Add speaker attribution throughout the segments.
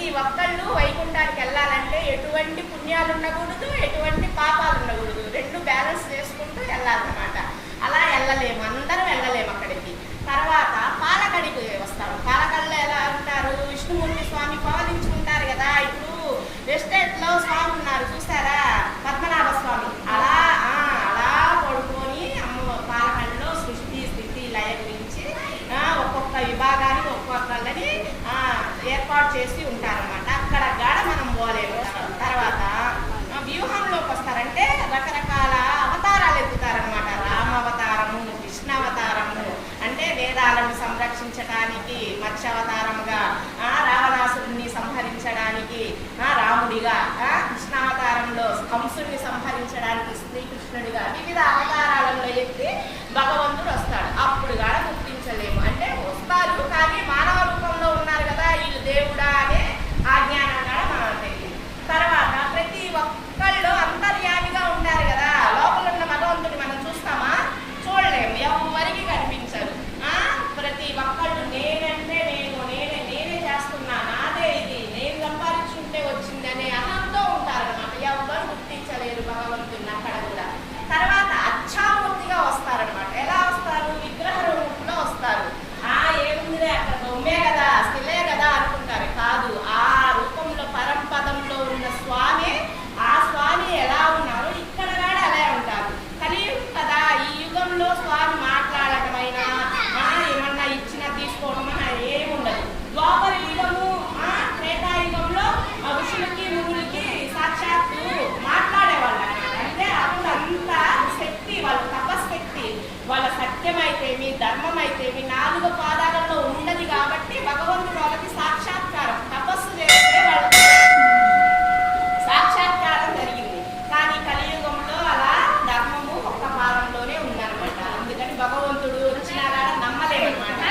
Speaker 1: ప్రతి ఒక్కళ్ళు వైకుంఠానికి వెళ్ళాలంటే ఎటువంటి పుణ్యాలు ఉండకూడదు, ఎటువంటి పాపాలు ఉండకూడదు, రెండు బ్యాలెన్స్ చేసుకుంటూ వెళ్ళాలన్నమాట. అలా వెళ్ళలేము, అందరం వెళ్ళలేము అక్కడికి. తర్వాత పాలకడికి వస్తాము. పాలకల్లో ఎలా ఉంటారు, విష్ణుమూర్తి స్వామి పాలించుకుంటారు కదా. ఇప్పుడు ఎస్టేట్లో స్వామి ఉన్నారు చూసారా, పద్మనాభ స్వామి. అలా పడుకొని అమ్మ పాలకల్లో సృష్టి స్థితి లయ గురించి ఒక్కొక్క విభాగానికి ఒక్కొక్కళ్ళని ఏర్పాటు చేసి ఉంటారన్నమాట. అక్కడ గాడ మనం పోలేము. తర్వాత వ్యూహంలోకి వస్తారంటే రకరకాల అవతారాలు ఎత్తుతారనమాట. రామావతారము, కృష్ణావతారము అంటే వేదాలను సంరక్షించడానికి మత్స్యావతారముగా, రావణాసురుణ్ణి సంహరించడానికి రాముడిగా, కృష్ణావతారంలో కంసుడిని సంహరించడానికి శ్రీకృష్ణుడిగా వివిధ అవతారాలలో ఎత్తి భగవంతుడు వస్తాడు. అప్పుడు కూడా గుర్తించలేము. అంటే వస్తారు కానీ మానవ రూపంలో ఉన్నారు కదా వీళ్ళు దేవుడా అనే ఆ జ్ఞానం కూడా మనం తెలియదు. తర్వాత ప్రతి ఒక్కళ్ళు అంతర్యామిగా ఉంటారు కదా. లోపల ఉన్న భగవంతుడిని మనం చూస్తామా? చూడలేము, ఎవరికి కనిపించరు. ప్రతి ఒక్కళ్ళు నేనంటే నేనే చేస్తున్నా, నాదే ఇది, నేను సంపాదించుకుంటే వచ్చింది అనే అహంతో ఉంటారు అన్నమాట. ఎవరు గుర్తించలేరు భగవంతుడిని అక్కడ కూడా. తర్వాత అచ్చామూర్తిగా వస్తారనమాట. ఎలా వస్తారు? విగ్రహ రూపంలో వస్తారు. ఏముందిలే అక్కడ బొమ్మే కదా, శిలే కదా అనుకుంటారు. కాదు, ఆ రూపంలో పరంపదంలో ఉన్న స్వామి, ఆ స్వామి ఎలా ఉన్నారు ఇక్కడ కూడా అలా ఉంటారు. కలియుగం కదా, ఈ యుగంలో స్వామి మాట్లాడటమైనా ఏమన్నా ఇచ్చినా తీసుకోవడం ఏముండదు. ద్వాపర యుగము, త్రేతాయుగంలో ఋషులకి మునులకి సాక్షాత్తు మాట్లాడేవాళ్ళు అన్నమాట. అంటే అప్పుడు అంతా శక్తి, వాళ్ళ తపశక్తి, వాళ్ళ సత్యమైతేమి ధర్మమైతేమి 4 పాదాలలో ఉండదు కాబట్టి భగవంతుడు వాళ్ళకి సాక్షాత్కారం, తపస్సు చేస్తే వాళ్ళకి సాక్షాత్కారం జరిగింది. కానీ కలియుగంలో అలా ధర్మము ఒక్క పాదంలోనే ఉందన్నమాట. అందుకని భగవంతుడు వచ్చినా కూడా నమ్మలేమన్నమాట.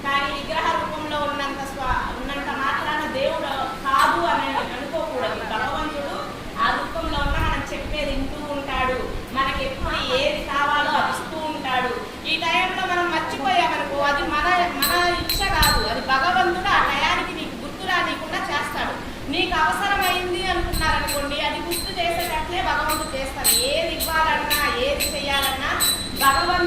Speaker 1: కానీ విగ్రహ రూపంలో ఉన్నంత మాత్రాన దేవుడు కాదు అని అనుకోకూడదు. భగవంతుడు ఆ రూపంలో ఉన్న మనం చెప్పేది వింటూ ఉంటాడు, మనకి ఎప్పుడు ఏది కావాలో అది ఇస్తూ ఉంటాడు. ఈ టైంలో మనం మర్చిపోయామనుకో అది మన ఇచ్చ కాదు, అది భగవంతుడు ఆ టయానికి నీకు గుర్తు రానికుండా చేస్తాడు. నీకు అవసరమైంది అనుకున్నారనుకోండి, అది గుర్తు చేసేటట్లే భగవంతుడు చేస్తాడు. ఏది ఇవ్వాలన్నా ఏది చెయ్యాలన్నా భగవంతుడు